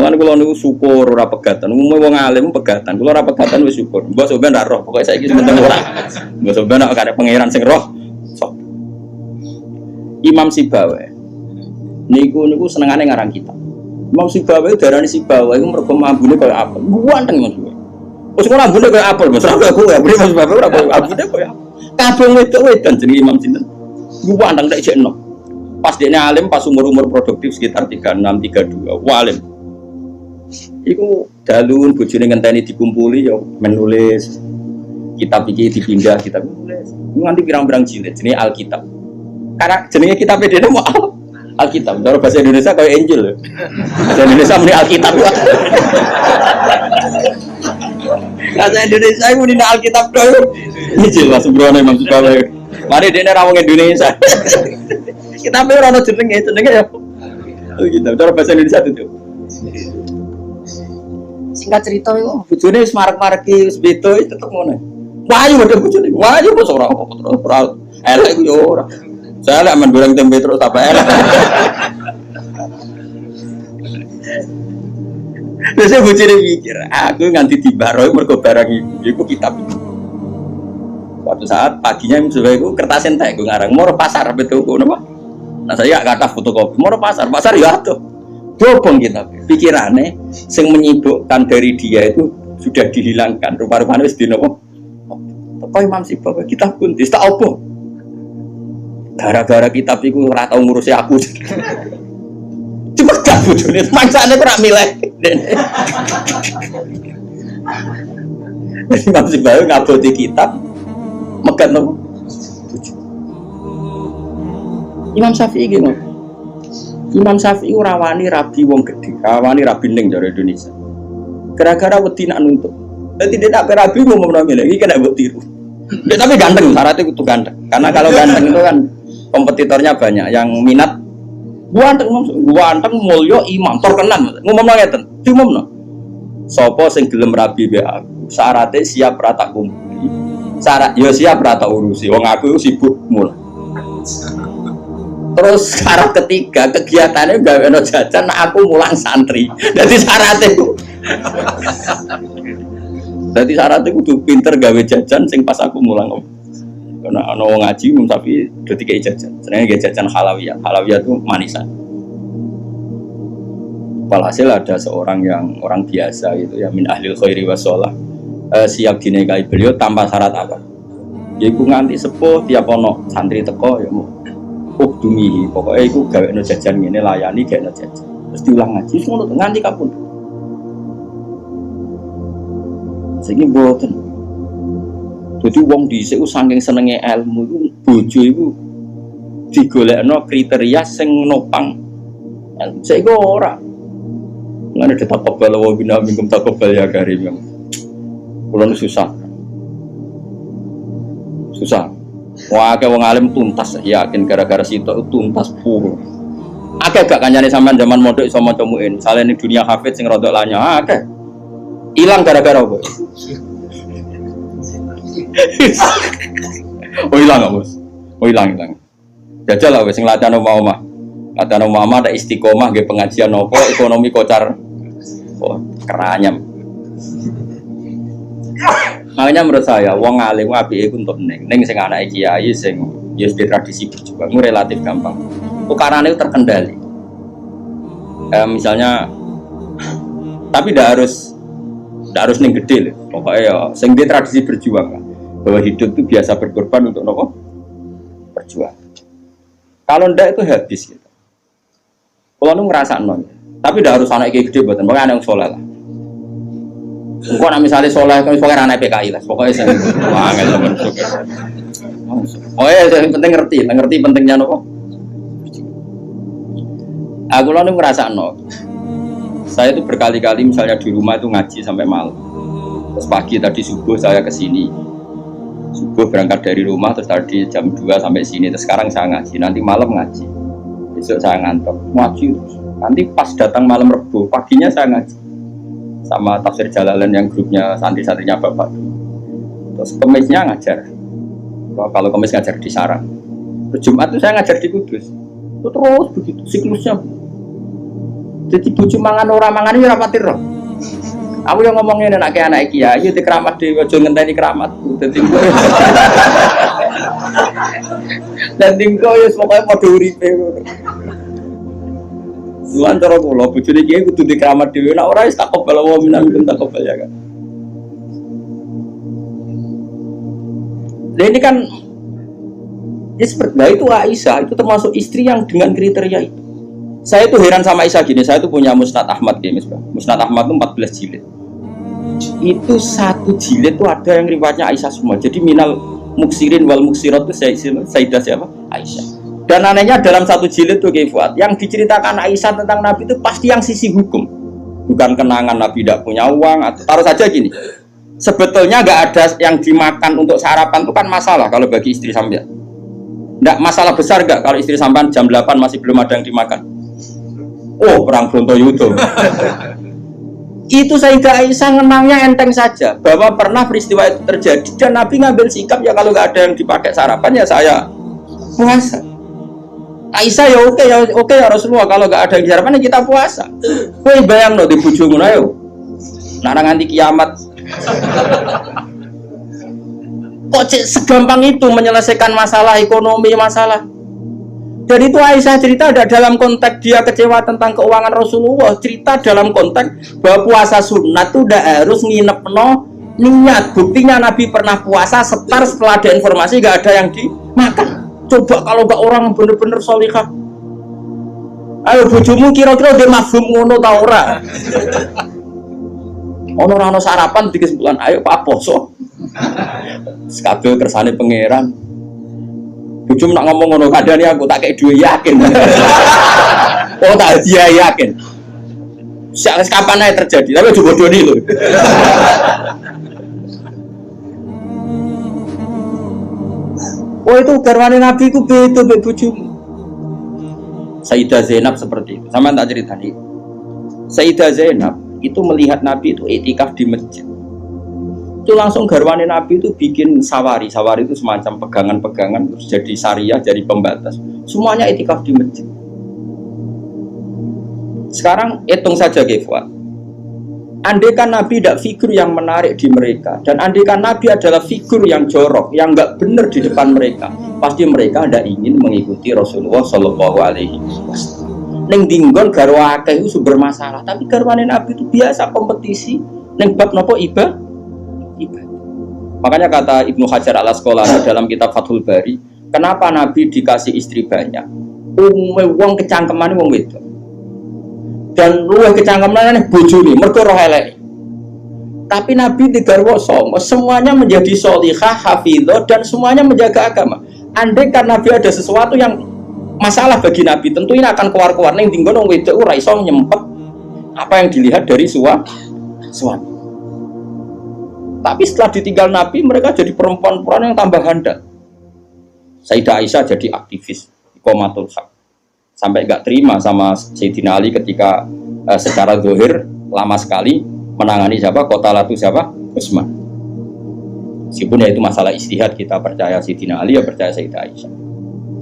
Lan kula niku syukur ora pegatan. Umume wong alim pegatan. Kula ora pegatan wis syukur. Mbok sampean ndak roh, pokoke saiki sementing ora. Mbok sampean nek kare pangeran sing roh. Sok. Imam Sibawi. Niku senengane ngarang kitab. Imam Sibawi darani Sibawi iku mergo ambune koyo apel. Guanteng Mas. Wis ora ambune koyo apel, Mas. Ora koyo kowe, Imam Sibawi ora koyo ambune koyo apel. Kabeh wedok-wedan jenenge Imam sinten. Guanteng nek jekno. Pas dekne alim pas umur-umur produktif sekitar 36 32. Alim. Iku dalun bojone ngenteni dikumpuli ya menulis kitab iki dipindah kitab nulis. Nganti pirang-pirang jilid jenenge Alkitab. Karena jenenge kitab dene mau Alkitab. Cara bahasa Indonesia kayak Injil. Bahasa Indonesia muni Alkitab. Bahasa Indonesia iku muni Alkitab doyo. Injil Mas Brono Imam Sibawi. Mari dene ra wong Indonesia. Kitab ora ono jenenge ya. Alkitab. Cara bahasa Indonesia itu. Singkat cerita itu, bojone wis marek-mareki wis beda itu tetep ngono. Wayu padha bojone. Wayu kok ora apa-apa terus ora elek iku yo ora. Saya lek men goreng tempe terus apa elek. Wis bojone mikir, aku nganti dibarohi mergo barang iku kitab itu. Suatu saat paginya misalnya iku kertas entek iku ngarang moro pasar betul ngono Pak. Nah saya gak kata fotokopi, moro pasar ya atuh. Dobong kita, pikirannya yang menyibukkan dari dia itu sudah dihilangkan. Rupa-rupanya wis dinopo. Apa Imam Sibawi kita pun tak apa. Gara-gara kitab itu ora tau ngurusi aku. Cuma gak bojone, mangsane ora milih. Imam Sibawi ngaboti kitab megat nopo? Imam Syafi'i gimana? Imam Syafi'i rawani rabi wong gede, rawani rabi ning jare Indonesia. Gara-gara wedi nak nuntut. Dadi dia nak rabi ngomong namanya lagi kena mbok tiru. Ya tapi ganteng, syaratnya kudu ganteng. Karena kalau ganteng itu kan kompetitornya banyak yang minat. Ganteng mulya imam terkenal. Ngomong ngeten, diumumno. Sapa sing gelem rabi be aku, syaratnya siap ra tak kumpuli. Syarat ya siap ra tak urusi. Wong aku sibuk mulai. Terus syarat ketiga kegiatannya gawe no jajan, aku mulang santri. Jadi syaratnya itu, jadi syaratnya itu pinter gawe jajan, sing pas aku mulang. Karena ono ngaji, tapi udah tiga jajan. Sebenarnya jajan halawiyah, halawiyah itu manisan. Walhasil ada seorang yang orang biasa gitu ya, min ahlil khairi wassalah, siap dinikahi beliau tanpa syarat apa. Jadi nganti sepuh tiap ono santri teko ya mau. Dumihi, pokoknya itu gawe no jajan ini layani gawe no jajan. Terus diulang ngaji, semua nganti kapun. Sehingga boten. Jadi wong dhisik saking senenge ilmu itu bojo itu digolekno kriteria sing nopang. Sehingga ora. Ngene ditakobal wa bina minkum takobal ya karim. Kulo susah. Wah, kayak wong alim tuntas, yakin gara-gara situ tuntas pur. Akeh gak kancane sampean zaman modok iso maca muin. Misale ning dunia hafid sing rodok lanya, akeh. Ilang gara-gara apa? Oh ilang gak, Bos? Oh ilang. Jajal lah wis sing latihan omah-omah. Latihan omah ada istiqomah nggih pengajian nopo, ekonomi kocar. Oh, keranyam. Makanya menurut saya, wong alim apike iku untuk ning sing anake kiai sing ya di tradisi berjuang relatif gampang. Ukarane itu terkendali. Misalnya, tapi tidak harus ning gede lho. Pokoknya ya sing di tradisi berjuang bahwa hidup itu biasa berkorban untuk nopo? Berjuang. Kalau ndak itu habis gitu. Kalau nu ngrasakno, tapi tidak harus anak kiai gede mboten, pokoknya anak yang saleh lah. Engko nek misale saleh kok pokoknya anak PKI lah, pokoknya sing angel temen. Oh ya, yang penting ngerti pentingnya nopo. Aku lalu ngerasakno. Saya itu berkali-kali misalnya di rumah itu ngaji sampai malam. Terus pagi tadi subuh saya ke sini. Subuh berangkat dari rumah terus tadi jam 2 sampai sini. Terus sekarang saya ngaji, nanti malam ngaji. Besok saya ngantor ngaji terus. Nanti pas datang malam Rebo, paginya saya ngaji. Sama tafsir Jalalain yang grupnya santri-santrinya Bapak. Terus Kemisnya ngajar. Kalau Kemis ngajar di Sarang. Terus Jumat itu saya ngajar di Kudus. Terus begitu siklusnya. Jadi bojo mangan ora mangan ya ora pati roh. Aku yang ngomongin anak kiai di keramat dhewe aja ngenteni keramatku. Dadi engko ya pokoke padha uripe ngono. Suwan cara kula bojone kiai kudu di keramat dhewe nek ora wis takobal wa minam takobal ya kan. Nah ini kan ya seperti itu Aisyah itu termasuk istri yang dengan kriteria itu. Saya tuh heran sama Aisyah gini, saya tuh punya Musnad Ahmad gini, Musnad Ahmad itu 14 jilid. Itu satu jilid tuh ada yang riwayatnya Aisyah semua. Jadi minal muksirin wal muksirat itu Sayyidah siapa? Aisyah. Dan anehnya dalam satu jilid tuh Fuad, yang diceritakan Aisyah tentang Nabi itu pasti yang sisi hukum, bukan kenangan Nabi tidak punya uang atau taruh saja gini. Sebetulnya nggak ada yang dimakan untuk sarapan itu kan masalah kalau bagi istri sampean. Nggak masalah besar nggak kalau istri sampean jam 8 masih belum ada yang dimakan. Oh perang Brontoyudo. Itu Sayyidah Aisyah ngenangnya enteng saja bahwa pernah peristiwa itu terjadi dan Nabi ngambil sikap ya kalau nggak ada yang dipakai sarapan ya saya puasa. Aisyah ya oke ya Rasulullah kalau nggak ada yang sarapan ya kita puasa. Kowe bayang no di bojomu ayo. Nang nganti kiamat. Kok segampang itu menyelesaikan masalah ekonomi masalah. Dan itu Aisyah cerita ada dalam konteks dia kecewa tentang keuangan Rasulullah, cerita dalam konteks bahwa puasa sunat itu udah harus nginep niat. Buktinya Nabi pernah puasa setar setelah ada informasi gak ada yang dimakan. Coba kalau gak orang bener-bener sholihah. Ayo bojomu kira-kira dia mafhum ngono ta ora? Ono sarapan di kesimpulan, ayo Pak poso. Sekabeh kersane pangeran. Bujum nak ngomong ngono kadane aku tak kayak duwe yakin. Oh tak dia yakin. Sak kapan ae terjadi, tapi aja bodoni lho. Oh itu garwane Nabi ku beda mbek bojomu. Sayyidah Zainab seperti itu. Sama tak ceritani. Sayyidah Zainab itu melihat Nabi itu iktikaf di masjid. Itu langsung garwane Nabi itu bikin sawari itu semacam pegangan-pegangan terus jadi syariah, jadi pembatas. Semuanya iktikaf di masjid. Sekarang hitung saja Fuad. Andaikan Nabi tidak figur yang menarik di mereka dan andaikan Nabi adalah figur yang jorok, yang enggak benar di depan mereka, pasti mereka tidak ingin mengikuti Rasulullah Shallallahu Alaihi Wasallam. Neng dinggon garwa akeh itu sumber masalah, tapi garwane Nabi itu biasa kompetisi. Neng bab nopo ibadah. Makanya kata Ibnu Hajar al Asqalani dalam kitab Fathul Bari, kenapa Nabi dikasih istri banyak? Wong kecangkeman wong wedok. Dan luwih kecangkeman bojone mergo roh elek. Tapi Nabi digarwa semuanya menjadi sholihah, hafizah dan semuanya menjaga agama. Andai kan Nabi ada sesuatu yang masalah bagi Nabi, tentu ini akan keluar-keluar ning dinggon wong wedok ora iso nyempet apa yang dilihat dari suami. Tapi setelah ditinggal Nabi, mereka jadi perempuan-perempuan yang tambah handal. Sayyidah Aisyah jadi aktivis, iqamatul haq. Sampai gak terima sama Sayyidina Ali ketika secara zahir lama sekali menangani siapa? Qatalatu siapa? Utsman. Meskipun ya itu masalah ijtihad, kita percaya Sayyidina Ali, ya percaya Sayyidah Aisyah.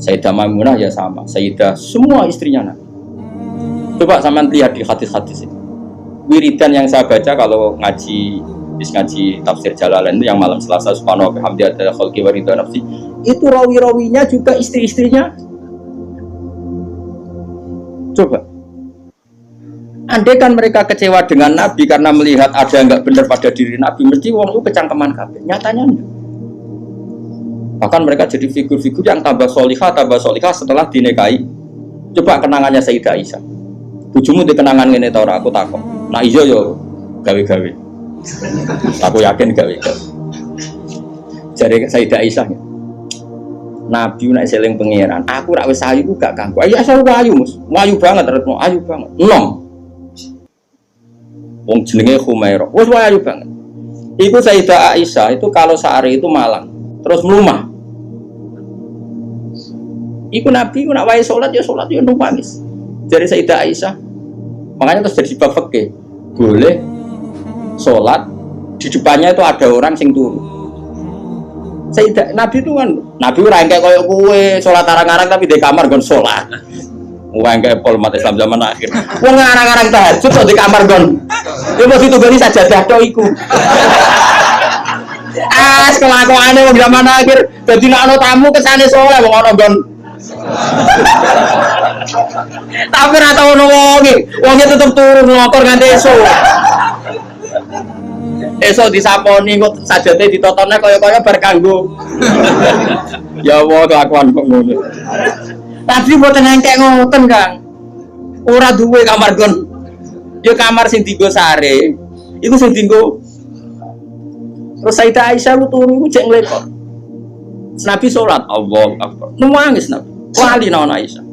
Sayyidah Maimunah ya sama, Sayyidah semua istrinya Nabi. Coba sampean lihat di hadis-hadis ini. Wiridan yang saya baca kalau ngaji tafsir Jalalain itu yang malam Selasa subhanahu wa bihamdi ada khalqi wa ridha nafsi, itu rawi-rawinya juga istri-istrinya. Coba andai kan mereka kecewa dengan Nabi karena melihat ada yang nggak benar pada diri Nabi, mesti wong itu kecangkeman kabeh. Nyatanya enggak. Bahkan mereka jadi figur-figur yang tambah solihah setelah dinikahi. Coba kenangannya Sayyidah Aisyah. Bojomu di kenangan ngene ta ora? Aku takok. Nah iya yo gawe-gawe. Aku yakin gawe. Jare Sayyidah Aisyah. Nabi nek seling pangeran, aku rak wis ayu ku gak ganggu. Ayo asal ayu, Mus. Ayu banget, retno ayu banget. Enom. Wong jenenge Humairah. Wis ayu banget. Iku Sayyidah Aisyah itu kalau sehari itu malang, terus melumah. Iku Nabi ku nak wae salat ya nangis. Dari Sayyidah Aisyah. Makanya terus jadi bab fikih. Boleh sholat di depannya itu ada orang sing turu. Sayyidah Nabi itu kan Nabi ora engke koyo kowe sholat arang-arang tapi di kamar nggon sholat. Wah enggak pol umat Islam zaman akhir. Wong ngarang-ngarang tahajud kok di kamar gon. Ya mesti tugani sajadah tok iku. Kelakuane wong zaman akhir dadi nek ana tamu kesane saleh wong ana gon. Tapi ora tau ono wonge tetep turu ngokor nganti esuk. Esuk disaponi kok sajate ditotone kaya-kaya bar kanggo. Ya Allah kelakuan kok ngono. Tapi mboten engkek ngoten, Kang. Ora duwe kamar gon. Ya kamar sing dienggo sare. Iku sing dienggo. Terus Sayyidah Aisyah lu turu iku cek nglepok. Nabi salat, Allahu Akbar. Nangis Nabi. Wali naon Aisyah.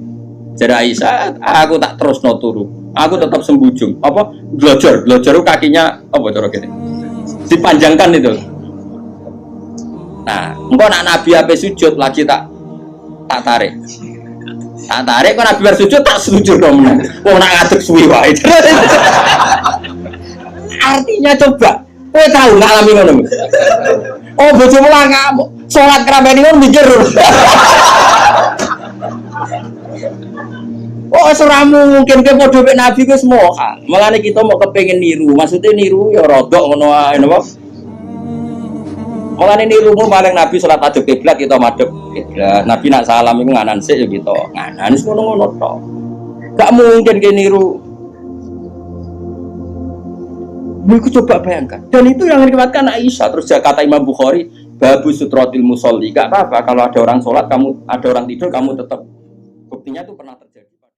Jare Aisyah, aku tak terusno turu. Aku tetap sembujung. Apa? Glojor kakinya apa cara kene? Dipanjangkan itu. Nah, engko nak Nabi ape sujud lagi tak tarik. Tak tarik kok Nabi bar sujud tak sujud dong. Wong nak ngadeg suwi wae. Artinya coba, kowe tahu ngalami ngono. Oh, bojomu lah kamu. Salat keraben ngono mikir. Oh, suramu mungkin ke padha mek Nabi ku semoga. Malane kita mau kepengin niru. Maksudnya niru ya rodok ngono ae napa? Mulane nirumu paling Nabi salat madhep kiblat kita madhep kiblat. Nabi nak salam iku nganan sik ya kita. Nganan wis ngono-ngono tok. Gak mungkin ke niru. Niku coba bayangkan. Dan itu yang diriwayatkan Aisyah. Terus kata Imam Bukhari, babu sutratil musolli. Gak apa-apa kalau ada orang sholat, kamu ada orang tidur, kamu tetap buktinya itu pernah